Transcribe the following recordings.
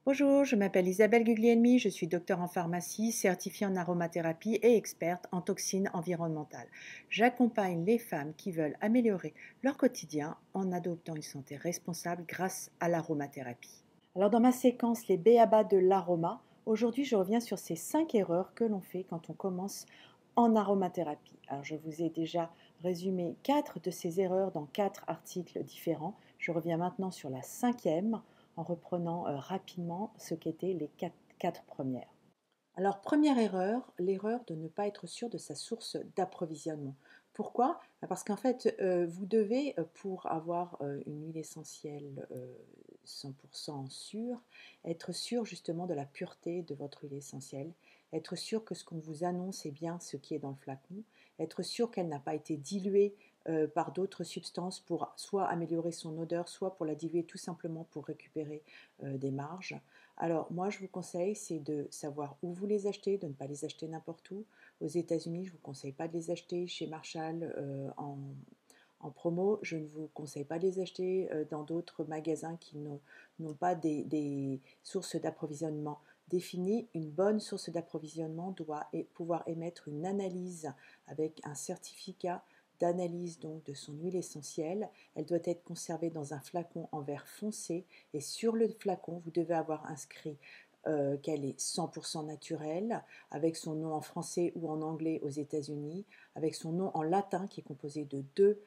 Bonjour, je m'appelle Isabelle Guglielmi, je suis docteur en pharmacie, certifiée en aromathérapie et experte en toxines environnementales. J'accompagne les femmes qui veulent améliorer leur quotidien en adoptant une santé responsable grâce à l'aromathérapie. Alors dans ma séquence Les b.a-ba de l'aroma, aujourd'hui je reviens sur ces 5 erreurs que l'on fait quand on commence en aromathérapie. Alors je vous ai déjà résumé 4 de ces erreurs dans 4 articles différents. Je reviens maintenant sur la cinquième en reprenant rapidement ce qu'étaient les quatre premières. Alors, première erreur, l'erreur de ne pas être sûr de sa source d'approvisionnement. Pourquoi? Parce qu'en fait, vous devez, pour avoir une huile essentielle 100% sûre, être sûr justement de la pureté de votre huile essentielle, être sûr que ce qu'on vous annonce est bien ce qui est dans le flacon, être sûr qu'elle n'a pas été diluée par d'autres substances pour soit améliorer son odeur, soit pour la diluer tout simplement pour récupérer des marges. Alors moi je vous conseille, c'est de savoir où vous les achetez, de ne pas les acheter n'importe où. Aux États-Unis, je ne vous conseille pas de les acheter chez Marshall en promo. Je ne vous conseille pas de les acheter dans d'autres magasins qui n'ont pas des sources d'approvisionnement définies. Une bonne source d'approvisionnement doit pouvoir émettre une analyse avec un certificat d'analyse donc de son huile essentielle. Elle doit être conservée dans un flacon en verre foncé et sur le flacon, vous devez avoir inscrit qu'elle est 100% naturelle, avec son nom en français ou en anglais aux États-Unis, avec son nom en latin qui est composé de deux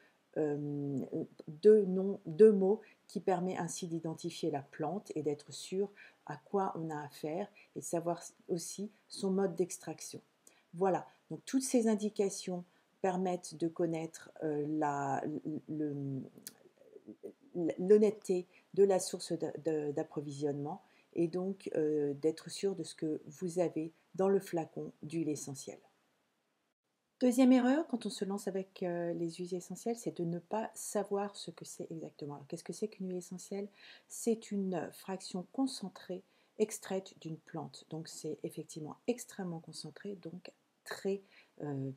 mots qui permet ainsi d'identifier la plante et d'être sûr à quoi on a affaire et de savoir aussi son mode d'extraction. Voilà, donc toutes ces indications permettent de connaître l'honnêteté de la source d'approvisionnement et donc d'être sûr de ce que vous avez dans le flacon d'huile essentielle. Deuxième erreur, quand on se lance avec les huiles essentielles, c'est de ne pas savoir ce que c'est exactement. Alors, qu'est-ce que c'est qu'une huile essentielle? C'est une fraction concentrée extraite d'une plante. Donc, c'est effectivement extrêmement concentré, donc très, euh,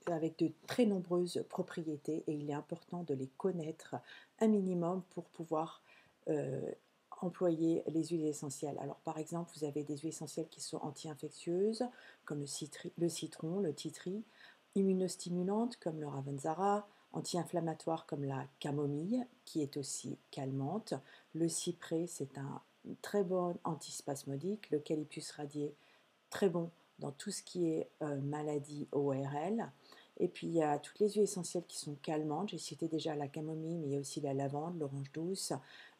avec de très nombreuses propriétés et il est important de les connaître un minimum pour pouvoir euh, employer les huiles essentielles. Alors, par exemple, vous avez des huiles essentielles qui sont anti-infectieuses, comme le citron, le titri, immunostimulantes comme le ravensara, anti-inflammatoires comme la camomille, qui est aussi calmante. Le cyprès, c'est un très bon antispasmodique. L'eucalyptus radié, très bon dans tout ce qui est maladie ORL. Et puis il y a toutes les huiles essentielles qui sont calmantes. J'ai cité déjà la camomille, mais il y a aussi la lavande, l'orange douce.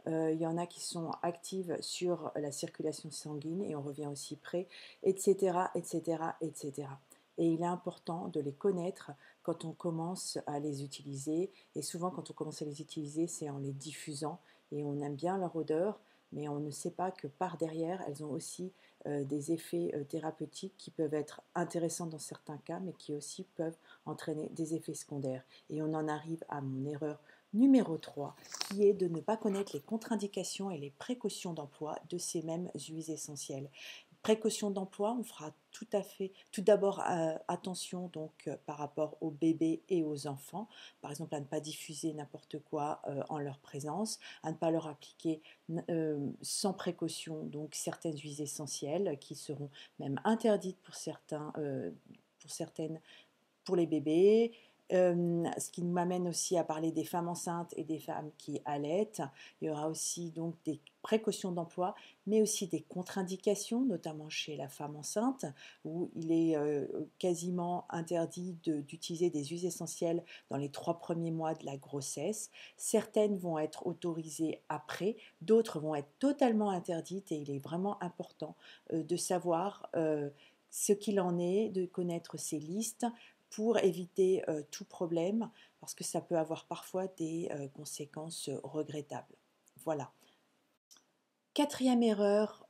Il y en a qui sont actives sur la circulation sanguine et on revient au cyprès, etc., etc., etc. Et il est important de les connaître quand on commence à les utiliser. Et souvent, quand on commence à les utiliser, c'est en les diffusant. Et on aime bien leur odeur, mais on ne sait pas que par derrière, elles ont aussi des effets thérapeutiques qui peuvent être intéressants dans certains cas, mais qui aussi peuvent entraîner des effets secondaires. Et on en arrive à mon erreur numéro 3, qui est de ne pas connaître les contre-indications et les précautions d'emploi de ces mêmes huiles essentielles. Précaution d'emploi, on fera tout d'abord attention donc par rapport aux bébés et aux enfants, par exemple à ne pas diffuser n'importe quoi en leur présence, à ne pas leur appliquer sans précaution donc certaines huiles essentielles qui seront même interdites pour certains, pour certaines pour les bébés, ce qui m'amène aussi à parler des femmes enceintes et des femmes qui allaitent. Il y aura aussi donc des précautions d'emploi, mais aussi des contre-indications, notamment chez la femme enceinte, où il est quasiment interdit d'utiliser des huiles essentielles dans les 3 premiers mois de la grossesse. Certaines vont être autorisées après, d'autres vont être totalement interdites et il est vraiment important de savoir ce qu'il en est, de connaître ces listes pour éviter tout problème, parce que ça peut avoir parfois des conséquences regrettables. Voilà. Quatrième erreur,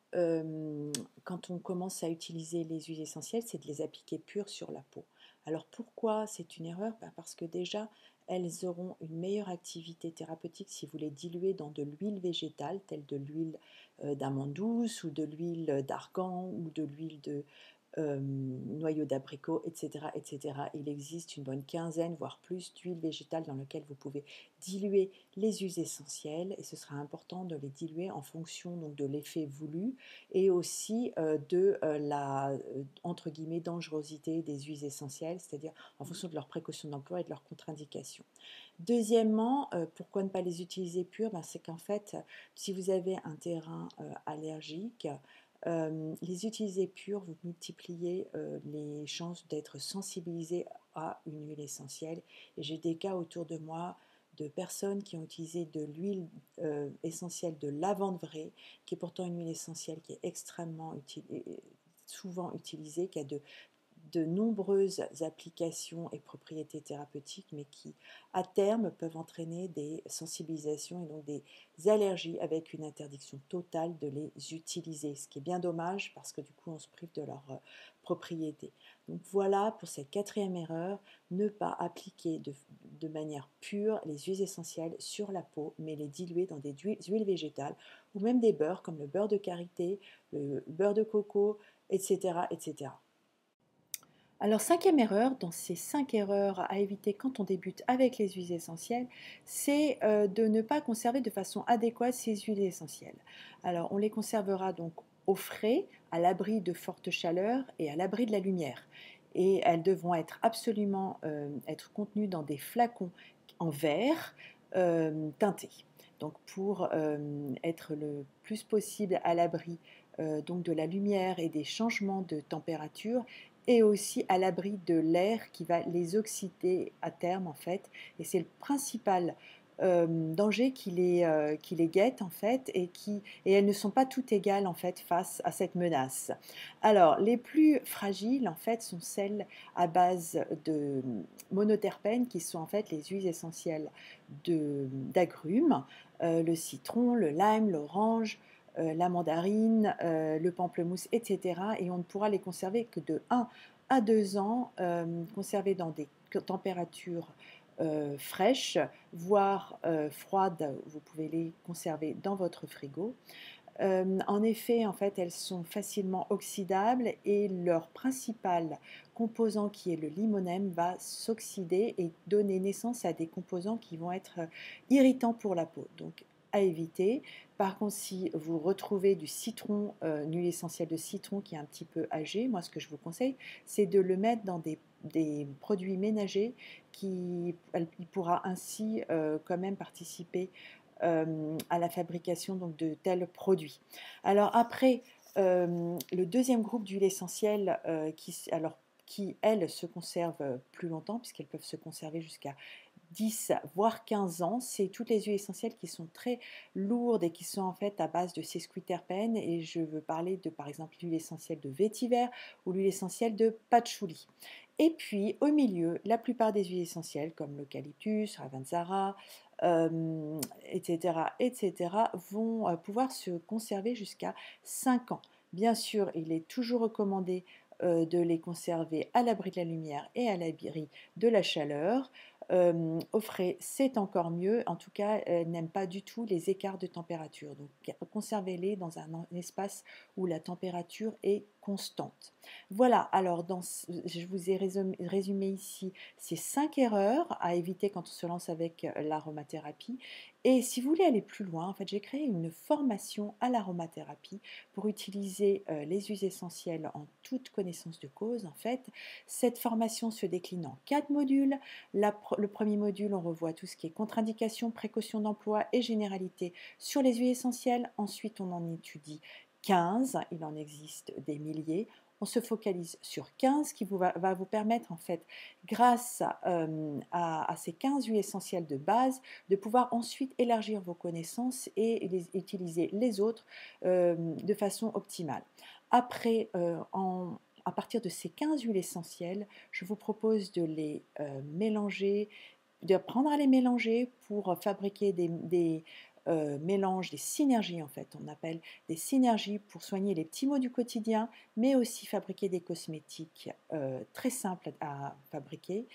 quand on commence à utiliser les huiles essentielles, c'est de les appliquer pures sur la peau. Alors pourquoi c'est une erreur? Parce que déjà, elles auront une meilleure activité thérapeutique si vous les diluez dans de l'huile végétale, telle de l'huile d'amande douce ou de l'huile d'argan ou de l'huile noyaux d'abricot, etc., etc. Il existe une bonne quinzaine, voire plus, d'huiles végétales dans lesquelles vous pouvez diluer les huiles essentielles et ce sera important de les diluer en fonction donc, de l'effet voulu et aussi de la entre guillemets dangerosité des huiles essentielles, c'est-à-dire en fonction de leurs précautions d'emploi et de leurs contre-indications. Deuxièmement, pourquoi ne pas les utiliser purs? C'est qu'en fait, si vous avez un terrain allergique, les utiliser purs, vous multipliez les chances d'être sensibilisé à une huile essentielle. Et j'ai des cas autour de moi de personnes qui ont utilisé de l'huile essentielle de lavande vraie, qui est pourtant une huile essentielle qui est extrêmement souvent utilisée, qui a de nombreuses applications et propriétés thérapeutiques, mais qui, à terme, peuvent entraîner des sensibilisations et donc des allergies avec une interdiction totale de les utiliser, ce qui est bien dommage parce que du coup, on se prive de leurs propriétés. Donc voilà pour cette quatrième erreur, ne pas appliquer de manière pure les huiles essentielles sur la peau, mais les diluer dans des huiles végétales ou même des beurres comme le beurre de karité, le beurre de coco, etc., etc. Alors, cinquième erreur, dans ces 5 erreurs à éviter quand on débute avec les huiles essentielles, c'est de ne pas conserver de façon adéquate ces huiles essentielles. Alors, on les conservera donc au frais, à l'abri de fortes chaleurs et à l'abri de la lumière. Et elles devront être absolument être contenues dans des flacons en verre teintés. Donc, pour être le plus possible à l'abri donc de la lumière et des changements de température, et aussi à l'abri de l'air qui va les oxyder à terme en fait. Et c'est le principal danger qui les guette en fait et elles ne sont pas toutes égales en fait face à cette menace. Alors les plus fragiles en fait sont celles à base de monoterpènes qui sont en fait les huiles essentielles d'agrumes, le citron, le lime, l'orange, la mandarine, le pamplemousse, etc. Et on ne pourra les conserver que de 1 à 2 ans, conservés dans des températures fraîches, voire froides. Vous pouvez les conserver dans votre frigo. En effet, en fait, elles sont facilement oxydables et leur principal composant, qui est le limonène, va s'oxyder et donner naissance à des composants qui vont être irritants pour la peau. Donc, à éviter. Par contre, si vous retrouvez du citron, une huile essentielle de citron qui est un petit peu âgée, moi, ce que je vous conseille, c'est de le mettre dans des produits ménagers il pourra ainsi quand même participer à la fabrication donc, de tels produits. Alors après, le deuxième groupe d'huiles essentielles qui, elles, se conservent plus longtemps, puisqu'elles peuvent se conserver jusqu'à 10 voire 15 ans, c'est toutes les huiles essentielles qui sont très lourdes et qui sont en fait à base de sesquiterpènes et je veux parler de par exemple l'huile essentielle de vétiver ou l'huile essentielle de patchouli. Et puis au milieu, la plupart des huiles essentielles comme l'eucalyptus, Ravensara, etc., etc., vont pouvoir se conserver jusqu'à 5 ans. Bien sûr, il est toujours recommandé de les conserver à l'abri de la lumière et à l'abri de la chaleur. Au frais, c'est encore mieux. En tout cas, elles n'aiment pas du tout les écarts de température. Donc, conservez-les dans un espace où la température est constante. Voilà, alors je vous ai résumé ici ces 5 erreurs à éviter quand on se lance avec l'aromathérapie. Et si vous voulez aller plus loin, en fait, j'ai créé une formation à l'aromathérapie pour utiliser les huiles essentielles en toute connaissance de cause. En fait, cette formation se décline en 4 modules. Le premier module, on revoit tout ce qui est contre-indication, précaution d'emploi et généralité sur les huiles essentielles. Ensuite, on en étudie 15, il en existe des milliers. On se focalise sur 15 qui va vous permettre en fait, grâce à ces 15 huiles essentielles de base, de pouvoir ensuite élargir vos connaissances et utiliser les autres de façon optimale. Après, à partir de ces 15 huiles essentielles, je vous propose de les mélanger, d'apprendre à les mélanger pour fabriquer des mélanges, des synergies en fait, on appelle des synergies pour soigner les petits maux du quotidien, mais aussi fabriquer des cosmétiques très simples à fabriquer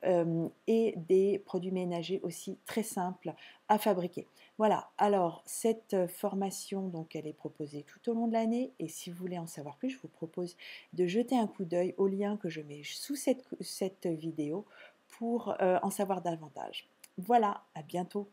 et des produits ménagers aussi très simples à fabriquer. Voilà, alors cette formation, donc elle est proposée tout au long de l'année et si vous voulez en savoir plus, je vous propose de jeter un coup d'œil au lien que je mets sous cette vidéo pour en savoir davantage. Voilà, à bientôt.